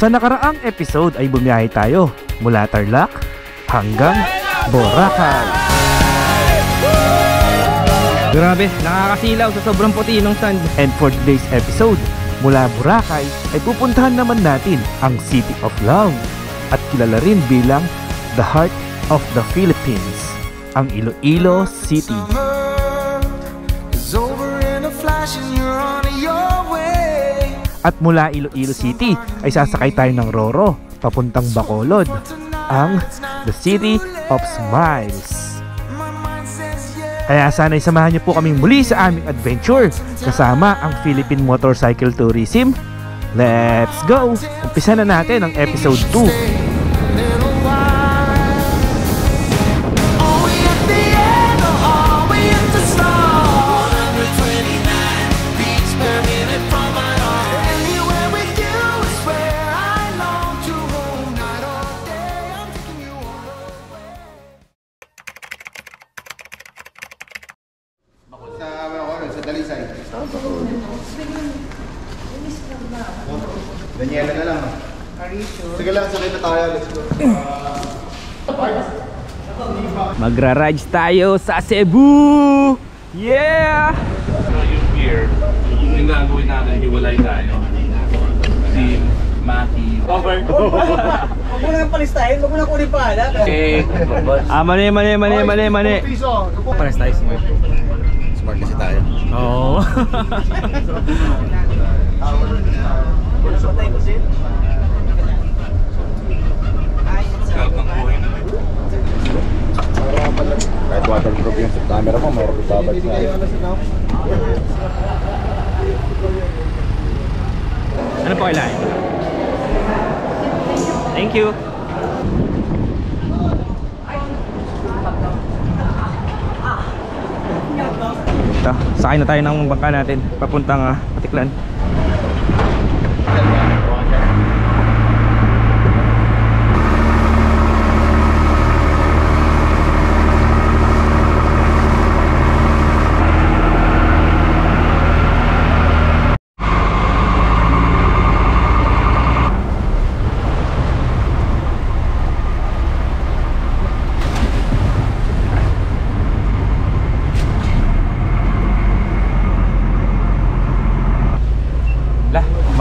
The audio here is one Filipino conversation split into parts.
Sa nakaraang episode ay bumiyahe tayo mula Tarlac hanggang Boracay. Grabe, nakakasilaw sa sobrang puti ng sand. And for today's episode, mula Boracay ay pupuntahan naman natin ang City of Love at kilala rin bilang the Heart of the Philippines, ang Iloilo City. At mula Iloilo City ay sasakay tayo ng Roro papuntang Bacolod, ang the City of Smiles. Kaya sana'y samahan niyo po kaming muli sa aming adventure kasama ang Philippine Motorcycle Tourism. Let's go! Umpisa na natin ang episode 2. Daniela na lang. Sige lang, sakay na tayo. Let's go. Magra-rides tayo sa Cebu! Yeah! So yung gear, yung gagawin natin, hiwalay tayo. Si Maki. Over. Huwag mo na palistahin, huwag mo na kunin pa. Okay. Mali. Pares tayo smart. Smart kasi tayo. Oo. Kahit waterproof yung camera mo, mayroon babad na. Ano po kailangan? Thank you. Ito, sakay na tayo ng bangka natin papuntang Patiklan.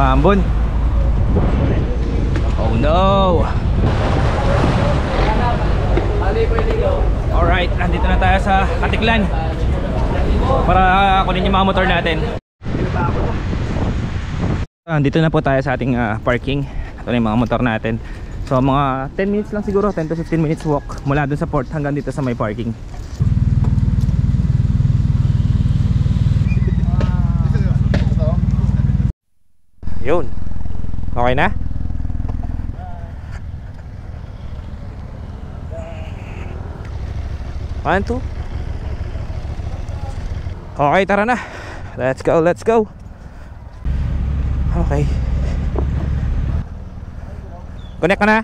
Maambon. Oh no. Alright, nandito na tayo sa Patiklan para kunin yung mga motor natin. Nandito na po tayo sa ating parking. Ito na yung mga motor natin. So mga 10 minutes lang siguro, 10 to 15 minutes walk mula dun sa port hanggang dito sa may parking. Yun. Okay na? One, two. Okay, tara na. Let's go. Okay. Connect ka na?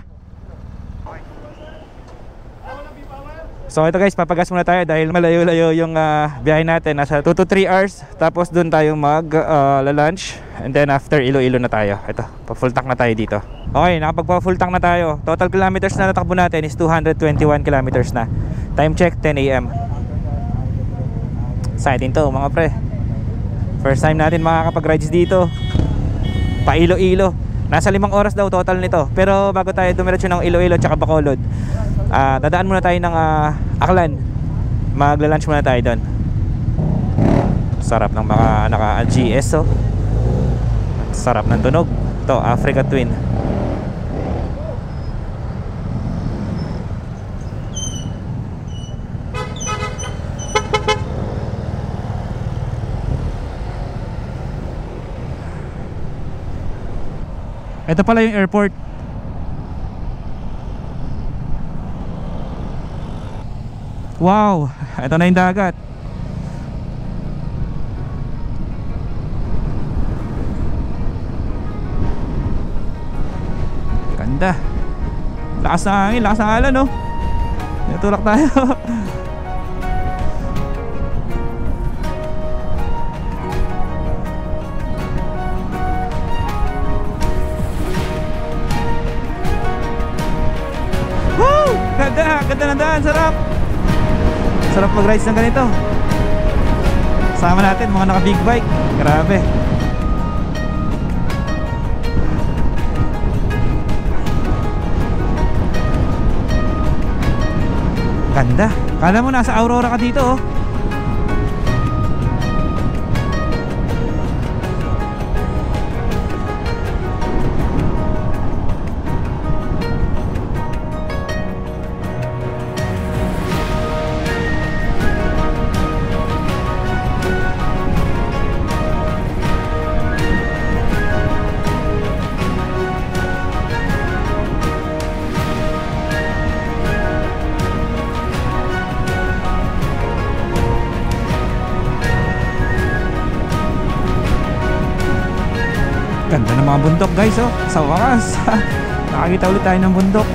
So ito guys, papagas muna tayo dahil malayo-layo yung biyahe natin. Nasa 2 to 3 hours. Tapos dun tayo mag-lunch. And then after Iloilo na tayo. Ito, pa-full tank na tayo dito. Okay, nakapagpa-full tank na tayo. Total kilometers na natakbo natin is 221 kilometers na. Time check, 10 AM. Exciting to mga pre. First time natin makakapag-rides dito. Pa Iloilo. Nasa 5 oras daw total nito. Pero bago tayo dumiretso ng Iloilo tsaka Bacolod, dadaan muna tayo ng Aklan. Magla-lunch muna tayo doon. Sarap ng mga naka-GS oh. Sarap ng tunog. Ito, Africa Twin. Ito pala yung airport. Wow, ito na yung dagat. Ganda. Lakas ng hangin, lakas ng alon, no? Natulak tayo. Ganda ng daan, sarap. Sarap mag-rides ng ganito. Sama natin mga naka big bike. Grabe. Ganda. Kala mo nasa Aurora ka dito oh. Ganda ng mga bundok guys oh. Sa wakas nakakita ulit tayo ng bundok.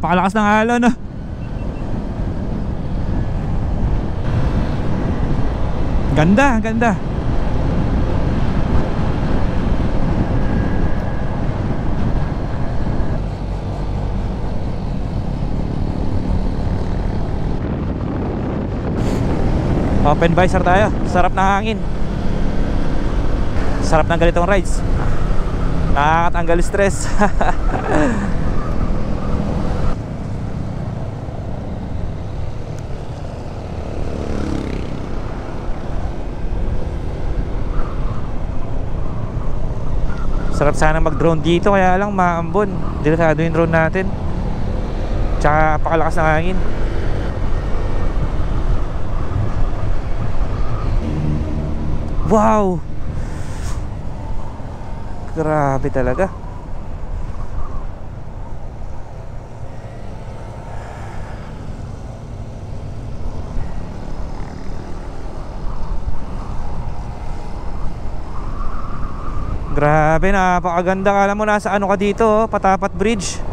Pakalakas ng alon oh. Ganda, ganda. Open visor tayo. Sarap ng hangin. Sarap ng ganitong rides. Nakakatanggal stress. Sarap sana mag-drone dito, kaya lang maambon. Delikado yung drone natin. Tsaka pakalakas ng hangin. Wow! Grabe talaga. Grabe, napakaganda. Kala mo nasa ano ka dito oh, Patapat Bridge.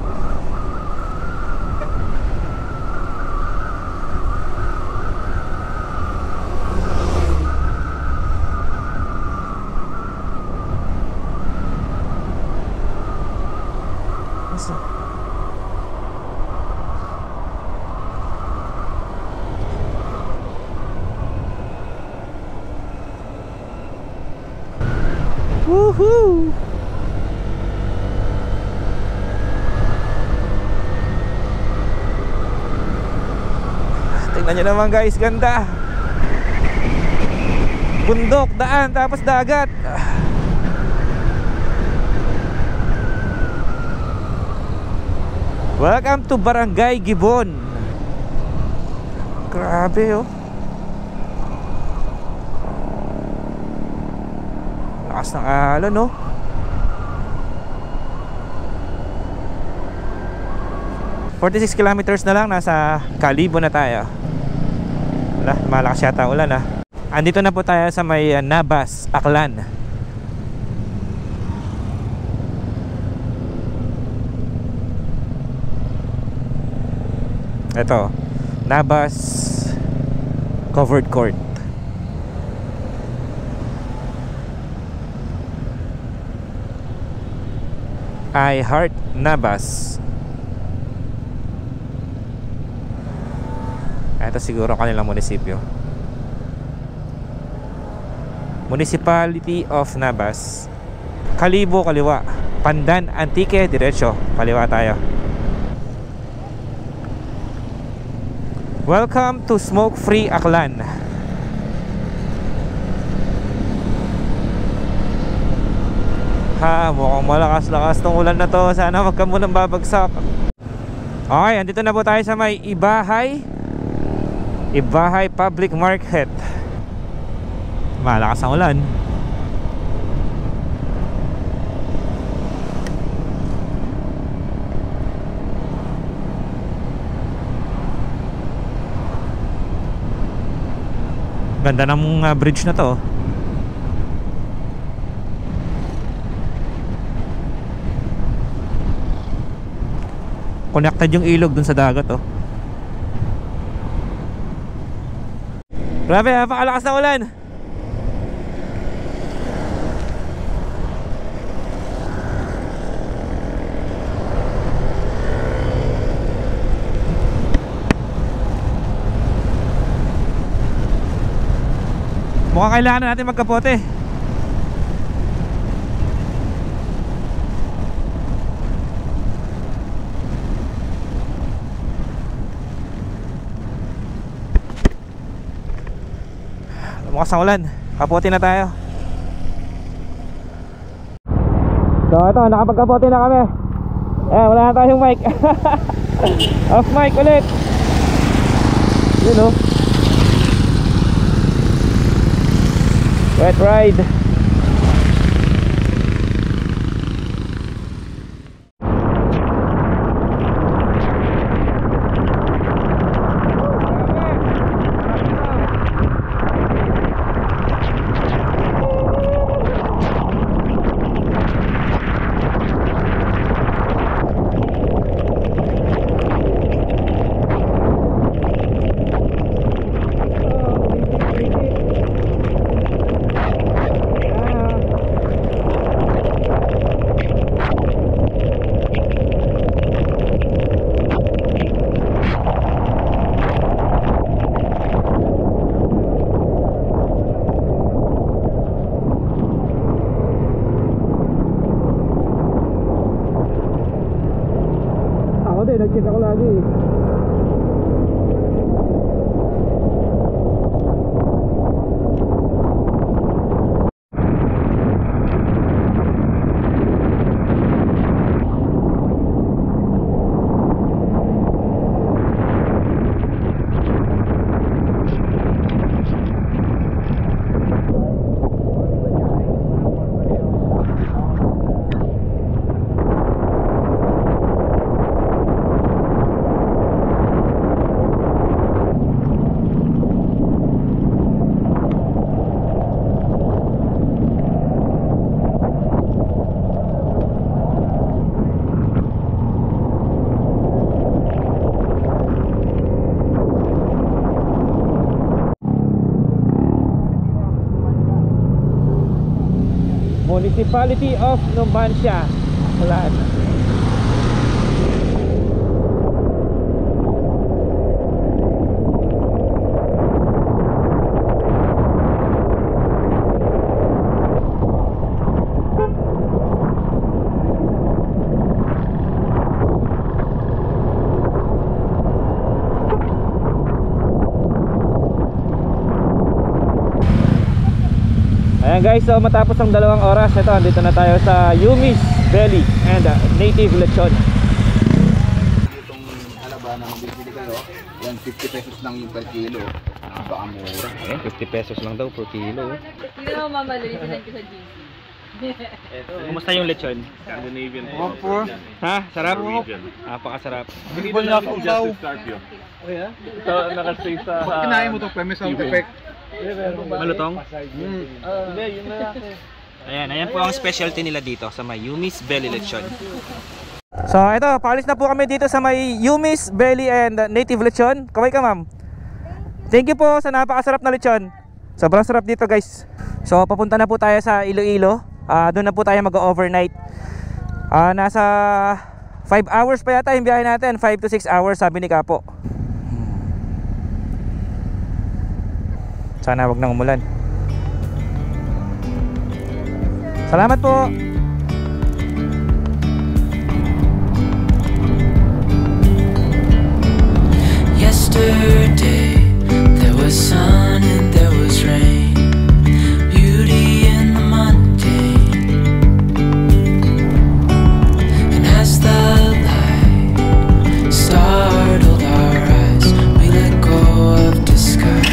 Woohoo! Tingnan nyo naman guys, ganda. Bundok, daan, tapos dagat. Welcome to Barangay Gibon. Grabe oh. Lakas ng alon no. $46 kilometers na lang, nasa Kalibo na tayo. Wala, malakas yata ulan ah. Andito na po tayo sa may Nabas, Aklan. Ito, Nabas Covered Court. I Heart Nabas. Ito siguro kanilang munisipyo. Municipality of Nabas. Kalibo, kaliwa. Pandan, Antique, diretso. Kaliwa tayo. Welcome to Smoke Free Aklan. Mukhang malakas-lakas tong ulan na to. Sana wag ka munang babagsak. Okay, andito na po tayo sa may Ibahay Public Market. Malakas ang ulan. Ganda ng bridge na to. Connected yung ilog dun sa dagat oh. Grabe, napakalakas ng ulan. Mukhang kailangan natin magkapote. Lumakas ang ulan. Kapote na tayo. So ito, nakapagkapote na kami. Wala na tayong mic. Off mic ulit. Yun o. Wet ride. Nag-check ako lagi. Municipality of Numancia, Aklan. Ayan guys, so matapos ang 2 oras, ito, andito na tayo sa Yumi's Belly and Native Lechon. Itong halaba na mabibili kayo, yan 50 pesos lang yung per kilo. Napakamura. Ayan, 50 pesos lang daw per kilo. Hindi mo mamaloy, sinan ko sa GC. Kumusta yung lechon? Scandinavian. Ha? Sarap? Norwegian. Napakasarap. Hindi ba na Just Scorpio. Ito, nakastay sa... Kinain mo itong premise sound effect. Malutong? Hindi, yun na. Ayan po ang specialty nila dito sa may Yumi's Belly Lechon. So ito, paalis na po kami dito sa may Yumi's Belly and Native Lechon. Kaway ka ma'am. Thank you po sa napakasarap na lechon. Sobrang sarap dito guys. So papunta na po tayo sa Iloilo. Doon na po tayo mag-overnight. Nasa 5 hours pa yata yung biyahe natin. 5 to 6 hours sabi ni Kapo. Sana wag nang umulan. Salamat po. Yesterday there was sun and there was rain, beauty in the mundane. And as the light startled our eyes, we let go of disguise.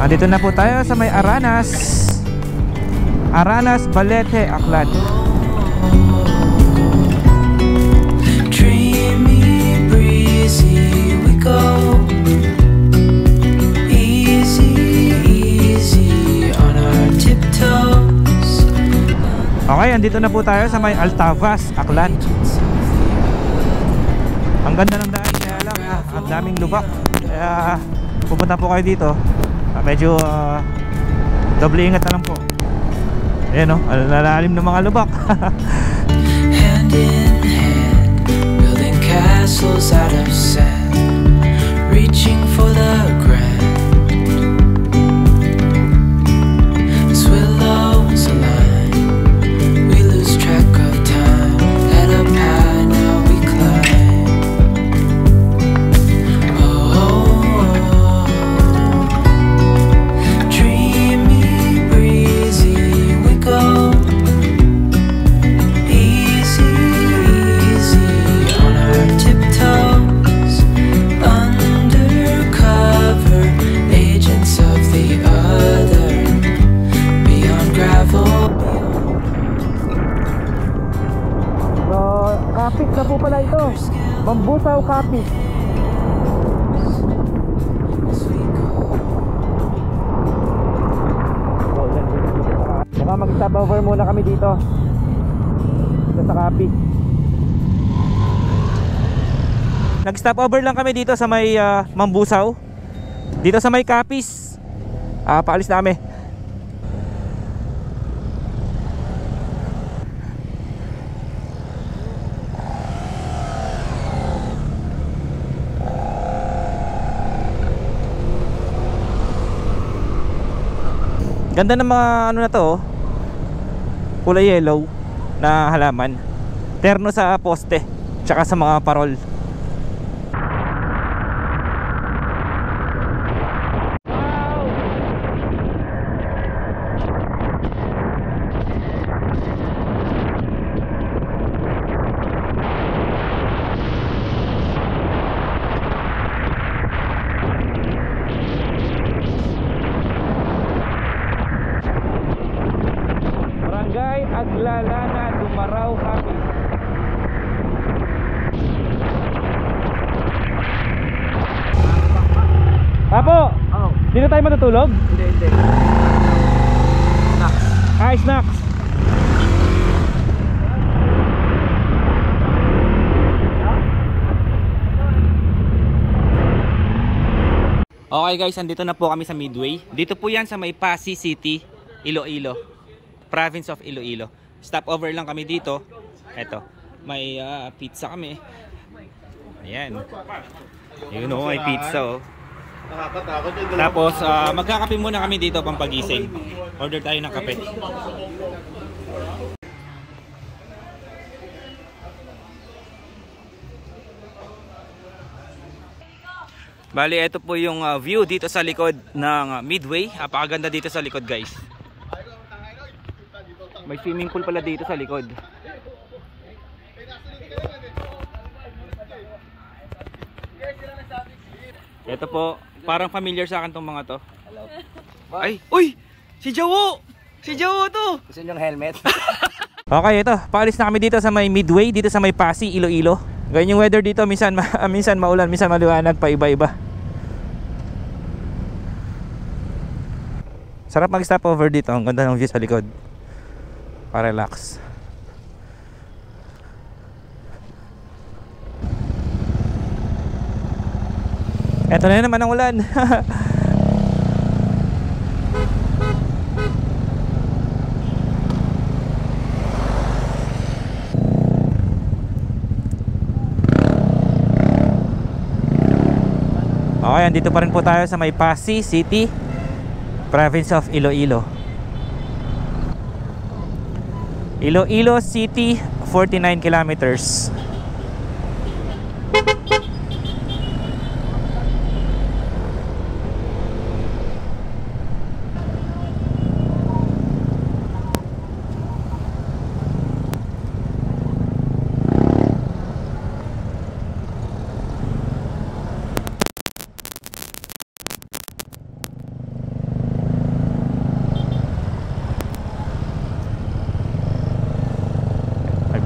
Dito na po tayo sa may Aranas Balete, Aklan. Dreamy, breezy, we go. Easy, easy on our tiptoes. Okay, andito na po tayo sa may Altavas, Aklan. Ang ganda ng daan, kaya lang ang daming lubak. Kaya pupunta po kayo dito, medyo doble ingat na lang po. Ayan o, lalalim ng mga lubak. Hand in hand, building castles out of sand, reaching for the grand. As willows align, we lose track of time. Head up high, now we climb. Oh, dreamy, breezy, we go. Easy, easy on our tiptoes, undercover agents of the other, beyond gravel. So, kapit na po pala ito. Bambusaw kapit. Baka mag-stop over muna kami dito. Sa kapit. Nag-stop over lang kami dito sa may Mambusaw. Dito sa may Kapis. Paalis na kami. Ganda ng mga ano na to, kulay yellow na halaman. Terno sa poste, tsaka sa mga parol. Barangay Aglalana, Dumaraw, Kapis. Apo, dito tayo matutulog? Hindi. Snacks. Okay guys, andito na po kami sa Midway. Dito po yan sa may Pasig City, Iloilo, Province of Iloilo. Stop over lang kami dito. Eto, may pizza kami. Ayan. Yun o, may pizza o. Tapos magkakape muna kami dito pampagising. Order tayo ng kape. Bali, ito po yung view dito sa likod ng Midway. Napakaganda dito sa likod guys. May swimming pool pala dito sa likod. Ito po, parang familiar sa akin tong mga to. Hello. Ay, uy! Si Jawo! Si Jawo to! Gusto nyo ng helmet? Okay, ito. Paalis na kami dito sa may Midway, dito sa may Pasig, Iloilo. Ganyan yung weather dito, minsan maulan, minsan maliwanag, paiba-iba. Sarap mag-stop over dito, ang ganda ng view sa likod. Pa-relax. Eto na naman ang ulan. Okay, andito pa rin po tayo sa may Pasig City, Province of Iloilo. Iloilo City, 49 kilometers.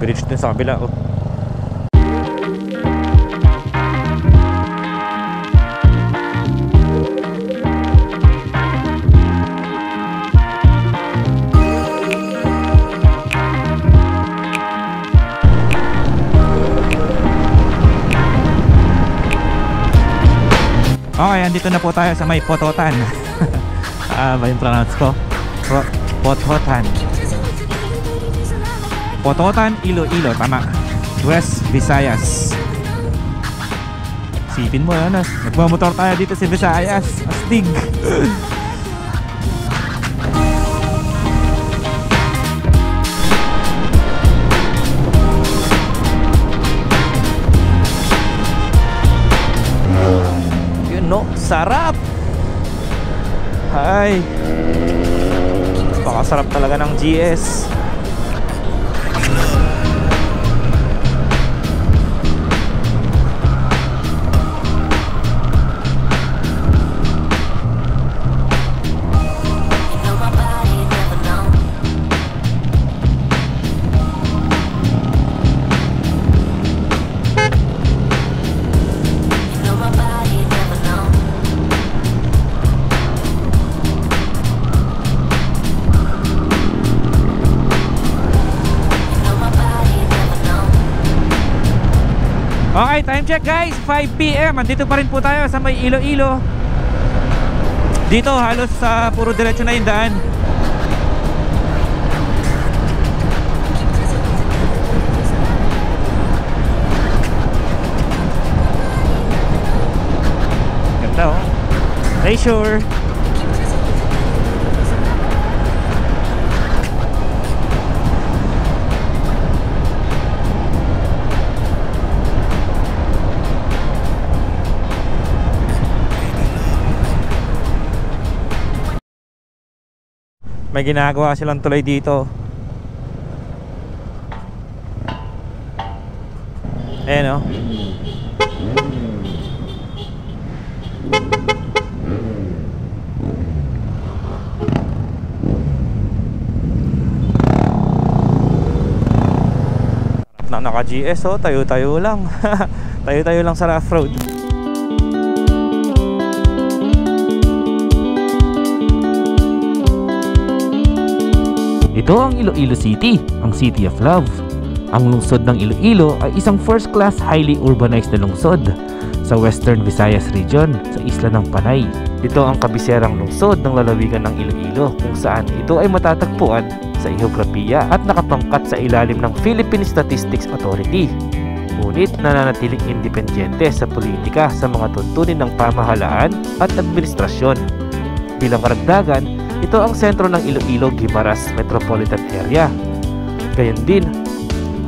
Bridge dun sa kabila oh. Okay, andito na po tayo sa may Pototan. Ba yung pronounce ko? Pothotan. Pothotan, Iloilo, tama. West Visayas. Sipin mo yan, nagmamotor tayo dito sa Visayas. Astig. Yun no, sarap. Ay, pakasarap talaga ng GS. Okay, time check guys, 5 PM. Andito pa rin po tayo sa may Iloilo. Dito halos puro diretso na yung daan. Ganda oh. Leisure. May ginagawa silang tulay dito. Ayan o. Naka-GS o, tayo-tayo lang. Tayo-tayo lang sa rough road. Ito ang Iloilo City, ang City of Love. Ang lungsod ng Iloilo ay isang first-class highly urbanized na lungsod sa Western Visayas Region sa isla ng Panay. Ito ang kabiserang lungsod ng lalawigan ng Iloilo kung saan ito ay matatagpuan sa geografiya at nakapangkat sa ilalim ng Philippine Statistics Authority. Ngunit nananatiling independyente sa politika sa mga tuntunin ng pamahalaan at administrasyon. Bilang karagdagan, ito ang sentro ng Iloilo-Guimaras Metropolitan Area. Gayon din,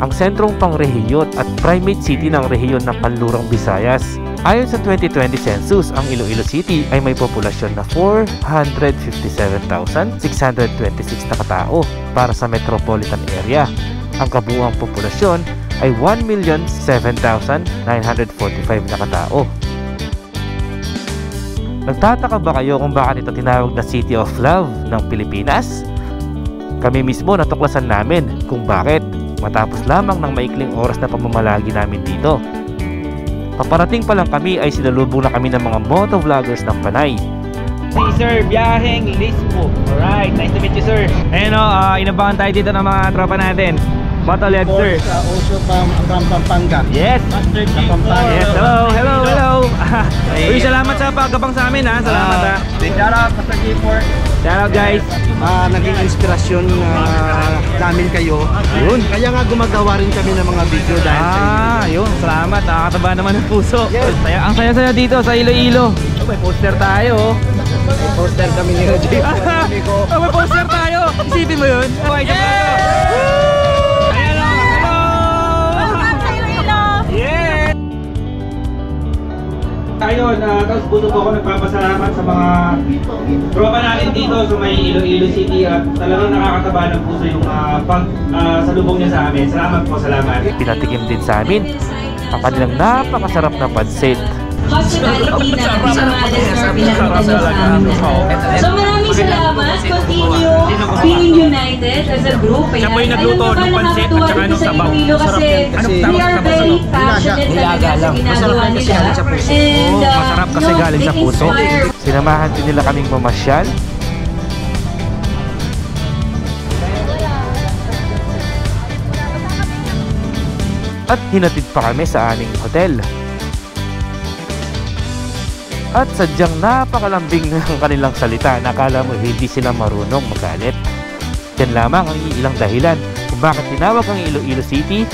ang sentrong pangrehiyon at primate city ng rehiyon ng Kanlurang Visayas. Ayon sa 2020 census, ang Iloilo City ay may populasyon na 457,626 na katao para sa metropolitan area. Ang kabuuang populasyon ay 1,007,945 na katao. Nagtataka ba kayo kung bakit ito tinawag na City of Love ng Pilipinas? Kami mismo natuklasan namin kung bakit matapos lamang ng maikling oras na pamamalagi namin dito. Paparating pa lang kami ay sinalubong na kami ng mga motovloggers ng Panay. Si Sir Biyaheng Lispo. Alright, nice to meet you sir. Ayan o, inabangan tayo dito ng mga tropa natin. Battle sir. Also from Pampanga. Yes. Yes, hello. Uy, salamat sa pagkabang sa amin ha. Salamat ha. Shout out Pastor Gifford. Shout out guys. Naging inspirasyon namin kayo. Yun. Kaya nga gumagawa rin kami ng mga video dahil sa inyo. Yun. Salamat. Nakakataba naman ng puso. Yes. Ang saya-saya dito sa Iloilo. May poster tayo. May poster kami ni Rajiv. May poster tayo. Isipin mo yun. Okay, hello. Ayun, tapos buto po ako nagpapasalamat sa mga tropa natin dito sa may Iloilo City at talagang nakakataba ng puso yung pagsalubong niya sa amin. Salamat po, salamat. Pinatikim din sa amin ang kanilang napakasarap na pansit. Hospitality na pinamalas or pinamalas sa amin lahat. So maraming salamat. Continue being united as a group. Siya po yung nagluto ng pansit at saka ng sabaw. Kasi we are very passionate talaga sa ginagawa nila. And Masarap kasi galing sa puso. Sinamahan din nila kaming mamasyal. At hinatid pa kami sa aming hotel. At sadyang napakalambing ng kanilang salita na akala mo hindi sila marunong magalit. Yan lamang ang ilang dahilan kung bakit tinawag ang Iloilo City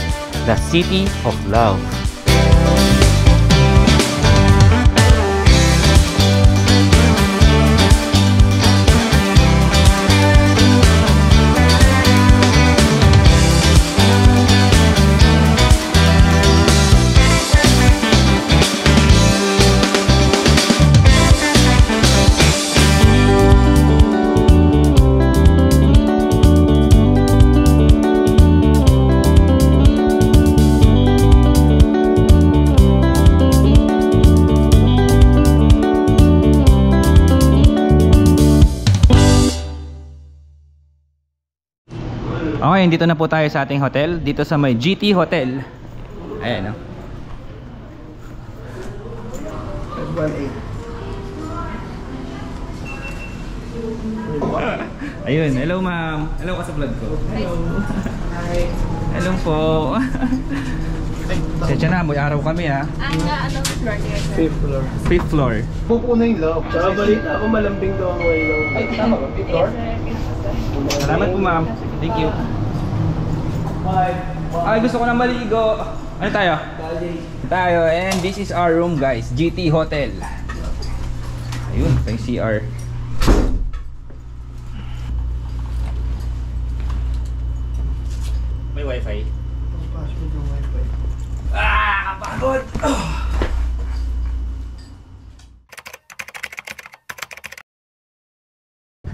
na City of Love. Okay, dito na po tayo sa ating hotel. Dito sa may GT Hotel. Ayan, no? Ayun, hello ma'am. Hello ka sa vlog ko. Hello. Hi. Hello po. Sensya na, may araw kami ha. Anong floor niya? 5th floor. 5th floor. Pupuno yung love. Tsaka balita ako malambing daw ang ilaw. Ay, tama ba? 5th floor? Salamat po ma'am. Thank you. Ay, gusto ko na maligo. Ano tayo? Tayo. And this is our room guys. GT Hotel. Ayun, ito yung CR. May wifi. Password ng wifi. Ah, kapagod!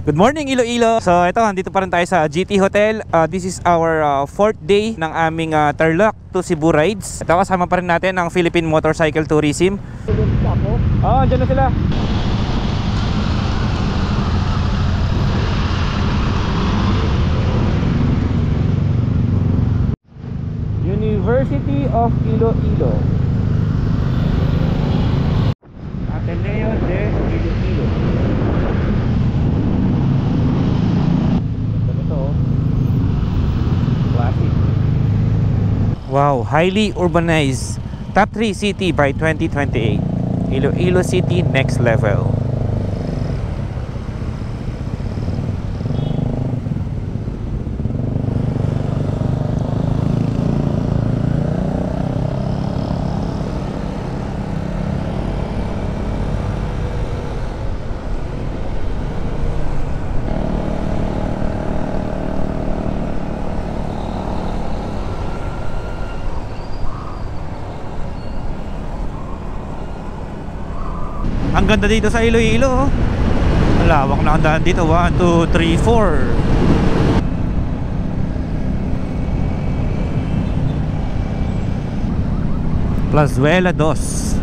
Good morning Iloilo! So ito, andito pa rin tayo sa GT Hotel. This is our 4th day ng aming Tarlac to Cebu rides. Ito, kasama pa rin natin ang Philippine Motorcycle Tourism. Oo, andyan na sila. University of Iloilo. Ateneo de Iloilo. Wow, highly urbanized. Top 3 city by 2028. Iloilo City next level. Ang ganda dito sa Iloilo, oh. Malawak na ang daan dito. 1, 2, 3, 4. Plazuela 2.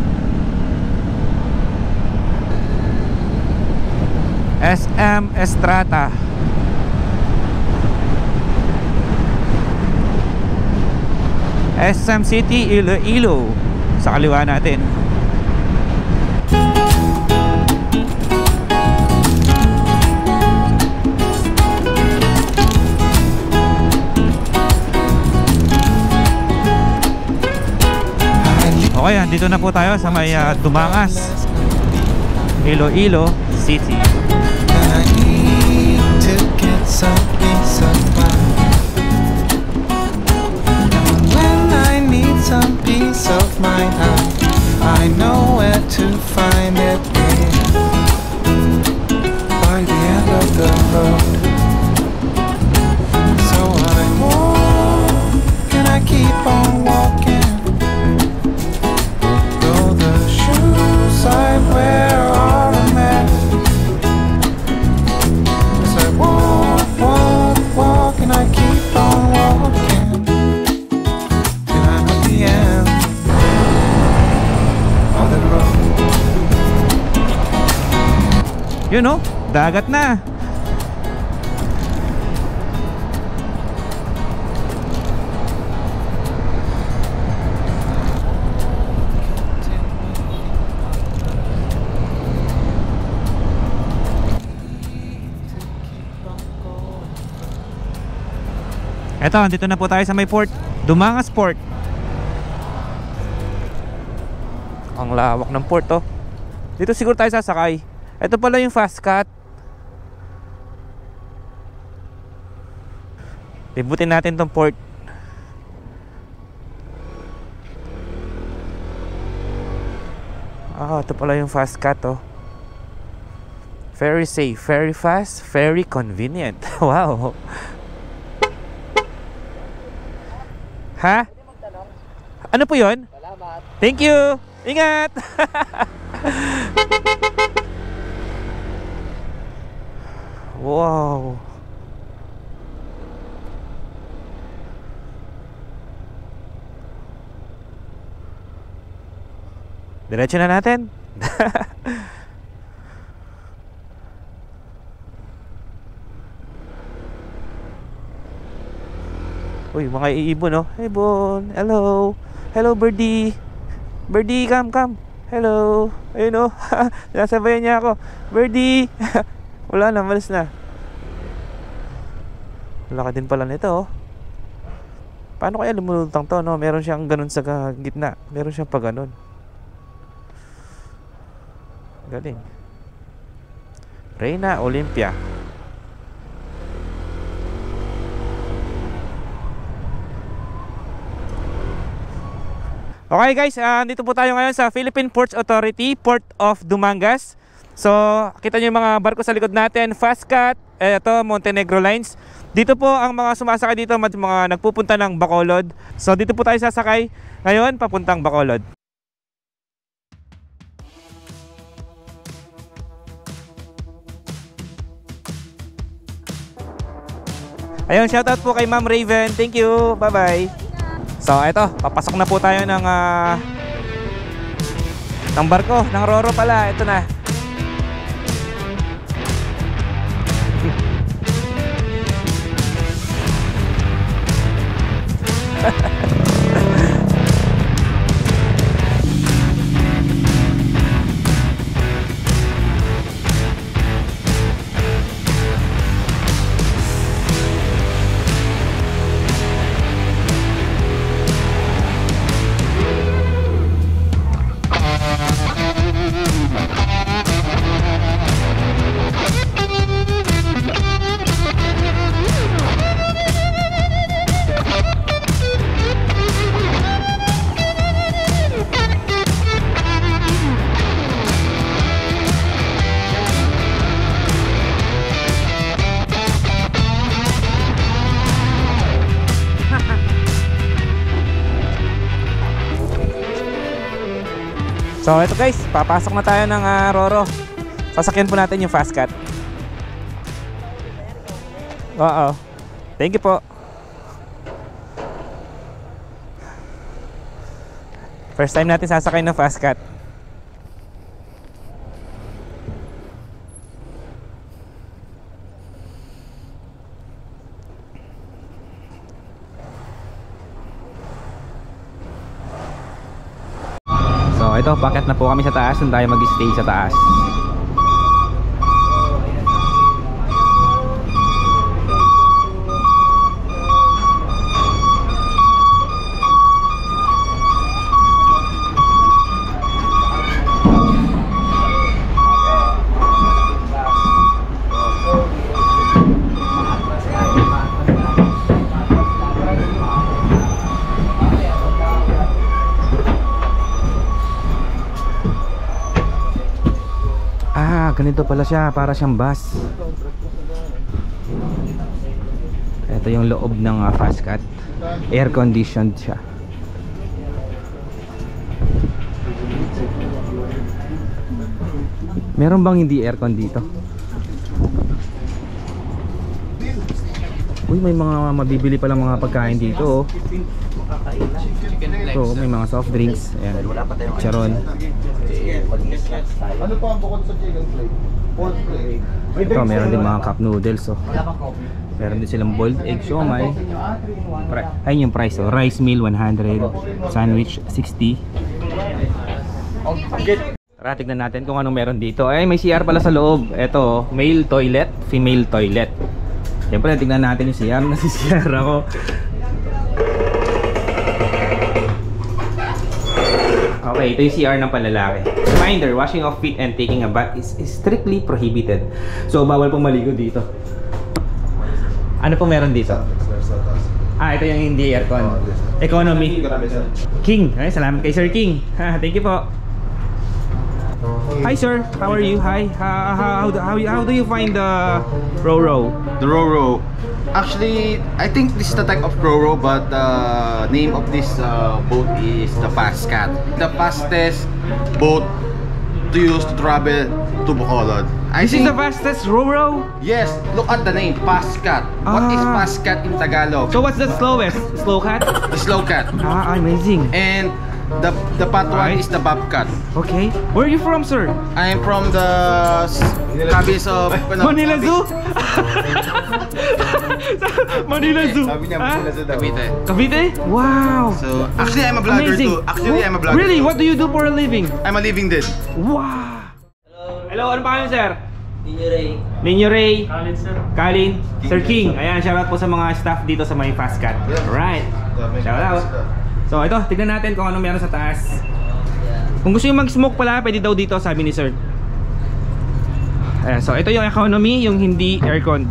SM Estrata. SM City Iloilo sa kaliwa natin. Okay, dito na po tayo sa may Dumangas, Iloilo City. I need to get some peace of mind. And when I need some peace of mind, I know where to find it. By the end of the road. So I walk and I keep on walking. Though the shoes I wear are a mess. As I walk, walk, walk, and I keep on walking, till I'm at the end of the road. You know, dagat na. Eto, dito na po tayo sa may port, Dumangas Port. Ang lawak ng port, oh. Dito siguro tayo sasakay. Ito pala yung fast cut. Ibutin natin tong port. Ito pala yung fast cut, oh. Very safe, very fast, very convenient. Wow. Ha? Ano po yun? Salamat. Thank you. Ingat. Wow. Diretso na natin. Uy, mga iibon, oh. Hey, Bon. Hello. Hello, birdie. Birdie, come. Hello. Ayun, oh. Sinasabayan niya ako. Birdie. Wala na, malis na. Laki din pala nito, oh. Paano kaya lumulutang to, no? Meron siyang ganun sa gitna. Meron siyang pa ganun. Galing. Reina Olympia. Okay guys, dito po tayo ngayon sa Philippine Ports Authority, Port of Dumangas. So, kita nyo yung mga barko sa likod natin, Fast Cut, ito Montenegro Lines. Dito po ang mga sumasakay dito, mga nagpupunta ng Bacolod. So, dito po tayo sasakay ngayon, papuntang Bacolod. Ayun, shoutout po kay Ma'am Raven. Thank you. Bye-bye. So, eto, papasok na po tayo ng barko, ng Roro pala. Ito na. So ito guys, papasok na tayo ng Roro. Sasakyan po natin yung Fast Cut. Oo. Thank you po. First time natin sasakay ng Fast Cut. So ito, packet na po kami sa taas. Doon tayo mag-stay sa taas. Ganito pala siya, para siyang bus. Ito yung loob ng Fast Cut. Air conditioned siya. Meron bang hindi aircon dito? Uy, may mga mabibili pala mga pagkain dito, oh. So, may mga soft drinks. Ayan, charon. Ano po ang bukod sa chicken plate? Pork plate. Ito, meron din mga cup noodles, oh. Meron din silang boiled egg siomai. Ayun yung price, oh. Rice meal 100, sandwich 60. Tara, tignan natin kung anong meron dito. Ay, may CR pala sa loob. Ito, male toilet, female toilet. Siyempre, tignan natin yung CR. Nasi-CR ako. Okay, ito yung CR ng panlalaki. Reminder, washing of feet and taking a bath is strictly prohibited. So, bawal pong maligo dito. Ano pong meron dito? Ito yung hindi aircon. Economy. King. Ay, salamat kay Sir King. Thank you po. Hi sir, how are you? Hi. How do you find the Roro? The Roro. Actually, I think this is the type of Roro, but the name of this boat is the Pascat. The fastest boat to use to travel to Bacolod. This is the fastest Roro? Yes, look at the name, Pascat. What is Pascat in Tagalog? So what's the slowest? Slow cat? The slow cat. Amazing. And the fat one is the Bobcat. Okay. Where are you from, sir? I am from the cabins of Manila Zoo? Manila Zoo. Cavite. Cavite? Wow. So actually I'm a vlogger Amazing. too. Actually I'm a vlogger. Really? Too. What do you do for a living? I'm a living dead. Wow. Hello, ano pangalan, sir? Ninyo Ray. Ninyo Ray. Kalin, sir. Kalin. Sir King. Ayan, shoutout po sa mga staff dito sa may Pascat. Alright. Shoutout. So ito, tignan natin kung anong meron sa taas. Kung gusto yung mag-smoke pala, pwede daw dito, sabi ni sir. Ayan, so ito yung economy, yung hindi aircon.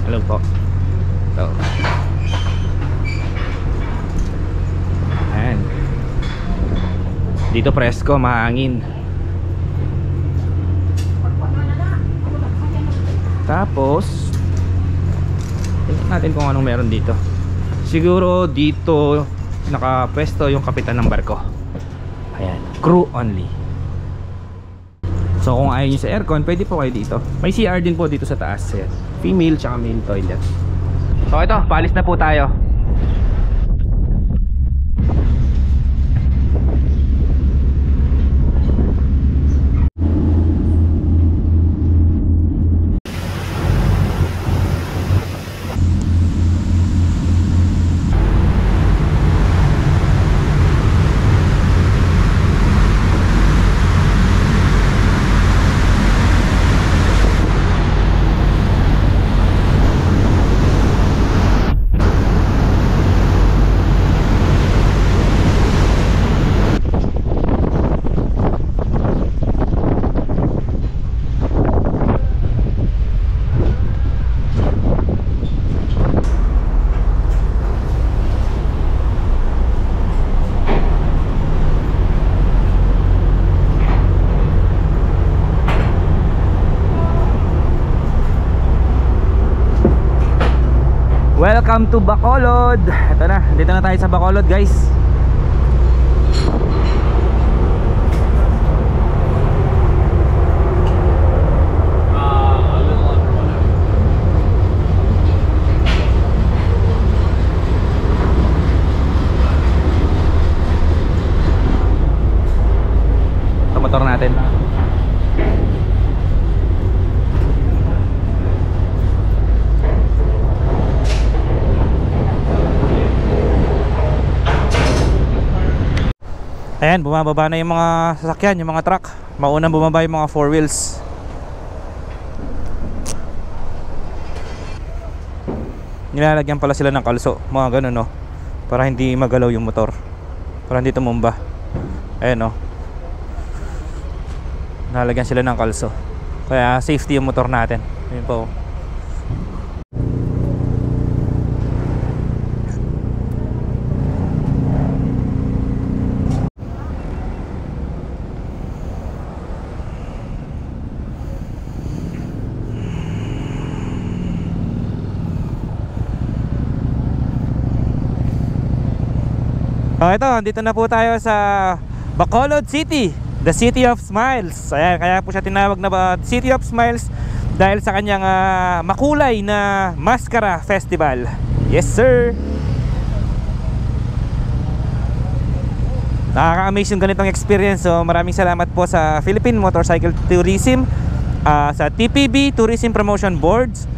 Hello po. So. Ayan. Dito presko, mahangin. Tapos tingnan natin kung anong meron dito. Siguro dito nakapwesto yung kapitan ng barko. Ayan, crew only. So kung ayaw nyo sa aircon, pwede po kayo dito. May CR din po dito sa taas. Ayan. Female tsaka male toilet. So ito, paalis na po tayo. Welcome to Bacolod. Ito na, dito na tayo sa Bacolod, guys. Ito motor natin. Ayan, bumababa na yung mga sasakyan, yung mga truck. Maunang bumaba yung mga 4 wheels. Nilalagyan pala sila ng kalso, mga ganun, no? Para hindi magalaw yung motor, para hindi tumumba. Ayan, no? Nilalagyan sila ng kalso, kaya safety yung motor natin. Ayan po. Ito, dito na po tayo sa Bacolod City, the City of Smiles. Ayan, kaya po siya tinawag na City of Smiles dahil sa kanyang makulay na Mascara Festival. Yes sir. Nakaka-amaze yung ganitong experience. So maraming salamat po sa Philippine Motorcycle Tourism, sa TPB Tourism Promotion Boards,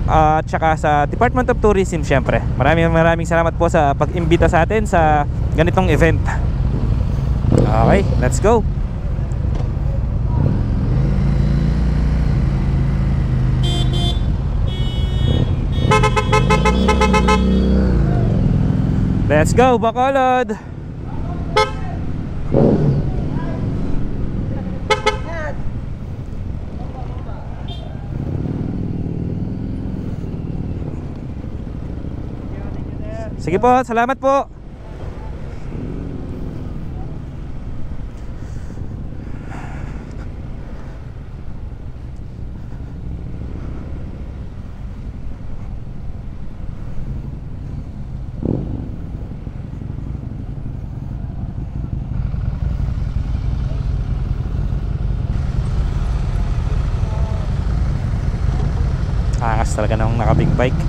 at saka sa Department of Tourism, syempre. Maraming salamat po sa pag-imbita sa atin sa ganitong event. Okay, let's go. Let's go, Bacolod! Sige po, salamat po. Angas talaga ng naka-big bike.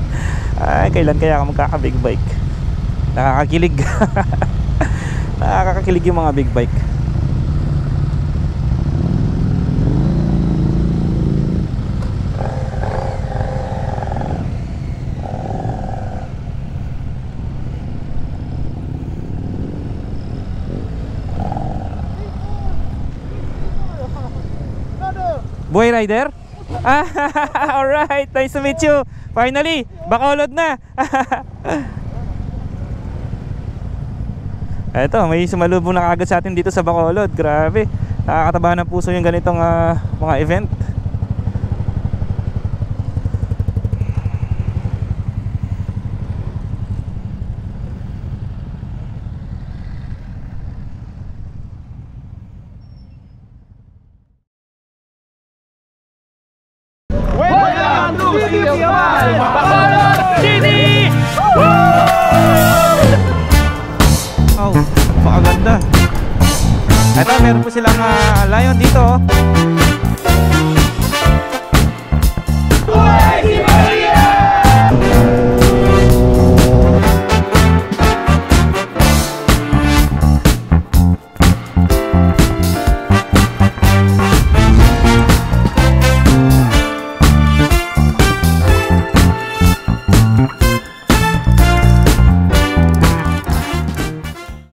Ay, kailan kaya ako magkaka-big bike? Nakakakilig. Nakakakilig yung mga big bike. Boy Rider? Alright, nice to meet you. Finally, Bacolod na. Eto, may sumalubong na kagad sa atin dito sa Bacolod. Grabe, nakakatabahan ng puso yung ganitong mga event. Oh, pakaganda. Eto, meron po silang lion dito.